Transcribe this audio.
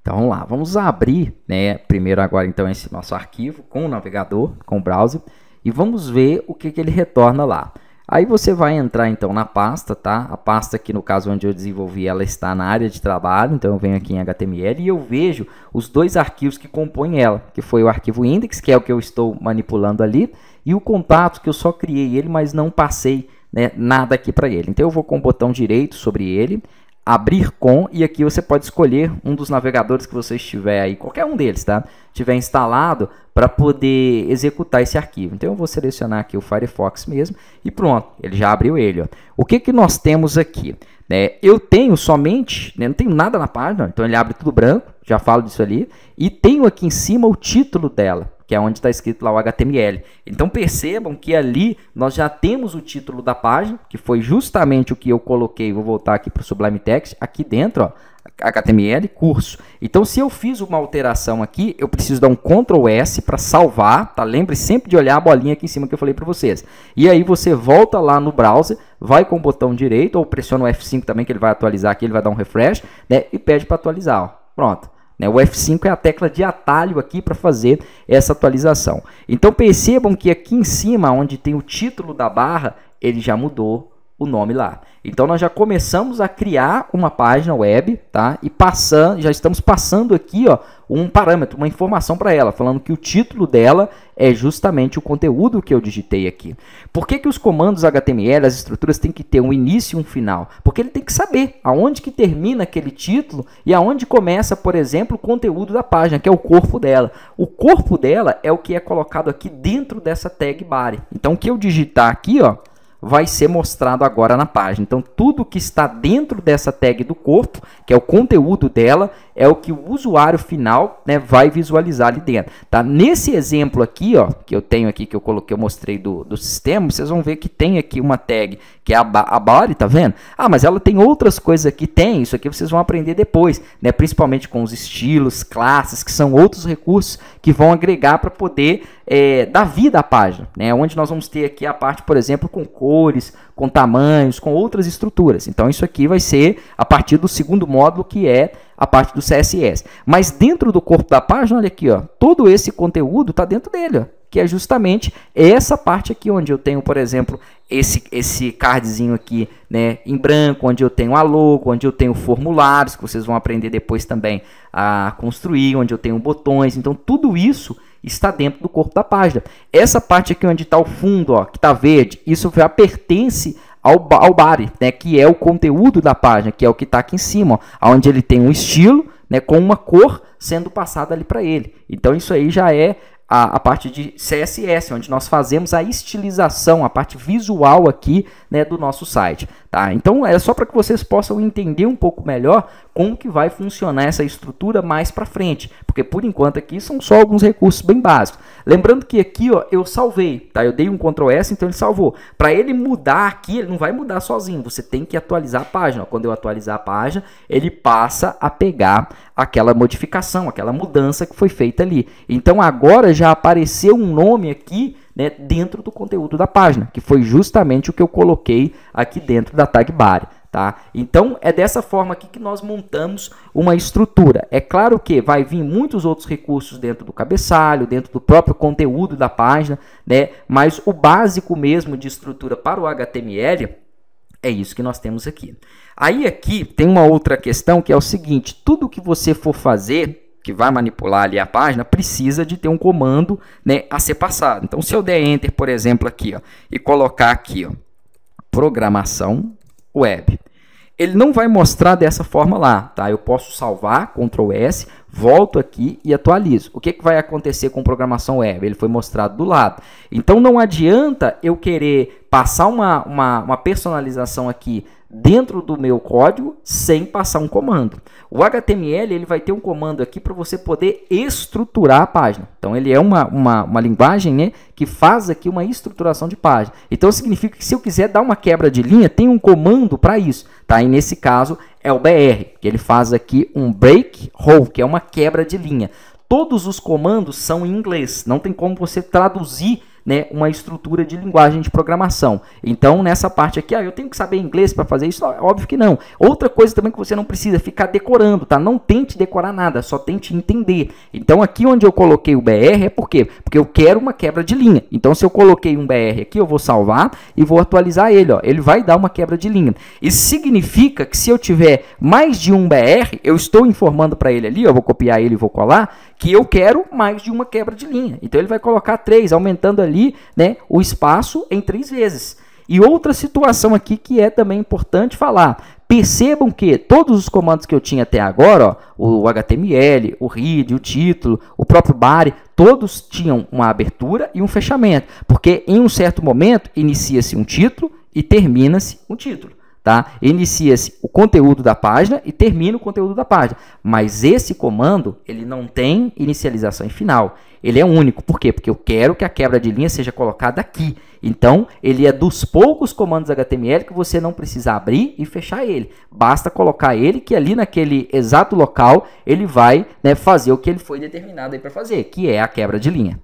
Então vamos lá, vamos abrir, né, primeiro agora então esse nosso arquivo com o navegador, com o browser, e vamos ver o que ele retorna lá. Aí você vai entrar então na pasta, tá? A pasta aqui no caso onde eu desenvolvi, ela está na área de trabalho, então eu venho aqui em HTML e eu vejo os dois arquivos que compõem ela, que foi o arquivo index, que é o que eu estou manipulando ali, e o contato que eu só criei ele, mas não passei, né, nada aqui para ele. Então eu vou com o botão direito sobre ele, abrir com, e aqui você pode escolher um dos navegadores que você estiver aí, qualquer um deles, tá? Tiver instalado para poder executar esse arquivo. Então eu vou selecionar aqui o Firefox mesmo e pronto, ele já abriu ele, ó. O que que nós temos aqui? Eu tenho somente, né, não tenho nada na página, então ele abre tudo branco, já falo disso ali, e tenho aqui em cima o título dela, que é onde está escrito lá o HTML. Então percebam que ali nós já temos o título da página, que foi justamente o que eu coloquei, vou voltar aqui para o Sublime Text, aqui dentro, ó, HTML, curso. Então se eu fiz uma alteração aqui, eu preciso dar um Ctrl S para salvar, tá? Lembre sempre de olhar a bolinha aqui em cima que eu falei para vocês. E aí você volta lá no browser, vai com o botão direito, ou pressiona o F5 também, que ele vai atualizar aqui, ele vai dar um refresh, né? E pede para atualizar, ó. Pronto. O F5 é a tecla de atalho aqui para fazer essa atualização. Então percebam que aqui em cima, onde tem o título da barra, ele já mudou o nome lá. Então nós já começamos a criar uma página web, tá? E já estamos passando aqui, ó, um parâmetro, uma informação para ela, falando que o título dela é justamente o conteúdo que eu digitei aqui. Por que que os comandos HTML, as estruturas, têm que ter um início e um final? Porque ele tem que saber aonde que termina aquele título e aonde começa, por exemplo, o conteúdo da página, que é o corpo dela. O corpo dela é o que é colocado aqui dentro dessa tag body. Então o que eu digitar aqui, ó, vai ser mostrado agora na página. Então, tudo que está dentro dessa tag do corpo, que é o conteúdo dela, é o que o usuário final, né, vai visualizar ali dentro. Tá? Nesse exemplo aqui, ó, que eu tenho aqui, que eu coloquei, eu mostrei do sistema, vocês vão ver que tem aqui uma tag, que é a body, tá vendo? Ah, mas ela tem outras coisas aqui, tem, isso aqui vocês vão aprender depois, né, principalmente com os estilos, classes, que são outros recursos que vão agregar para poder dar vida à página, né, onde nós vamos ter aqui a parte, por exemplo, com cores, com tamanhos, com outras estruturas. Então isso aqui vai ser a partir do segundo módulo, que é a parte do CSS. Mas dentro do corpo da página, olha aqui, ó, todo esse conteúdo está dentro dele, ó, que é justamente essa parte aqui onde eu tenho, por exemplo, esse cardzinho aqui, né, em branco, onde eu tenho a logo, onde eu tenho formulários, que vocês vão aprender depois também a construir, onde eu tenho botões. Então tudo isso está dentro do corpo da página. Essa parte aqui onde está o fundo, ó, que está verde, isso já pertence ao body, né, que é o conteúdo da página, que é o que está aqui em cima, ó, onde ele tem um estilo, né, com uma cor sendo passada ali para ele. Então isso aí já é a parte de CSS, onde nós fazemos a estilização, a parte visual aqui, né, do nosso site. Tá? Então é só para que vocês possam entender um pouco melhor como que vai funcionar essa estrutura mais para frente, porque por enquanto aqui são só alguns recursos bem básicos. Lembrando que aqui, ó, eu salvei, tá? Eu dei um Ctrl S, então ele salvou. Para ele mudar aqui, ele não vai mudar sozinho, você tem que atualizar a página. Quando eu atualizar a página, ele passa a pegar aquela modificação, aquela mudança que foi feita ali. Então agora já apareceu um nome aqui, né, dentro do conteúdo da página, que foi justamente o que eu coloquei aqui dentro da tag body. Tá? Então é dessa forma aqui que nós montamos uma estrutura. É claro que vai vir muitos outros recursos dentro do cabeçalho, dentro do próprio conteúdo da página, né? Mas o básico mesmo de estrutura para o HTML é isso que nós temos aqui. Aí aqui tem uma outra questão, que é o seguinte: tudo que você for fazer, que vai manipular ali a página, precisa de ter um comando, né, a ser passado. Então se eu der Enter, por exemplo, aqui, ó, e colocar aqui, ó, programação web, ele não vai mostrar dessa forma lá, tá? Eu posso salvar, Ctrl S, volto aqui e atualizo. O que vai acontecer com programação web? Ele foi mostrado do lado. Então não adianta eu querer passar uma personalização aqui dentro do meu código sem passar um comando. O HTML ele vai ter um comando aqui para você poder estruturar a página. Então ele é uma linguagem, né, que faz aqui uma estruturação de página. Então significa que se eu quiser dar uma quebra de linha, tem um comando para isso. Tá? E nesse caso é o BR, que ele faz aqui um break hole, que é uma quebra de linha. Todos os comandos são em inglês, não tem como você traduzir, né, uma estrutura de linguagem de programação. Então, nessa parte aqui, eu tenho que saber inglês para fazer isso? Óbvio que não. Outra coisa também que você não precisa ficar decorando, tá? Não tente decorar nada, só tente entender. Então, aqui onde eu coloquei o BR é por quê? Porque eu quero uma quebra de linha. Então, se eu coloquei um BR aqui, eu vou salvar e vou atualizar ele, ó. Ele vai dar uma quebra de linha. Isso significa que se eu tiver mais de um BR, eu estou informando para ele ali, eu vou copiar ele e vou colar, que eu quero mais de uma quebra de linha. Então, ele vai colocar 3, aumentando ali, né, o espaço em 3 vezes. E outra situação aqui que é também importante falar. Percebam que todos os comandos que eu tinha até agora, ó, o HTML, o read, o título, o próprio body, todos tinham uma abertura e um fechamento. Porque em um certo momento, inicia-se um título e termina-se um título. Tá? Inicia-se o conteúdo da página e termina o conteúdo da página. Mas esse comando, ele não tem inicialização e final. Ele é único. Por quê? Porque eu quero que a quebra de linha seja colocada aqui. Então, ele é dos poucos comandos HTML que você não precisa abrir e fechar ele. Basta colocar ele que ali naquele exato local ele vai, né, fazer o que ele foi determinado para fazer, que é a quebra de linha.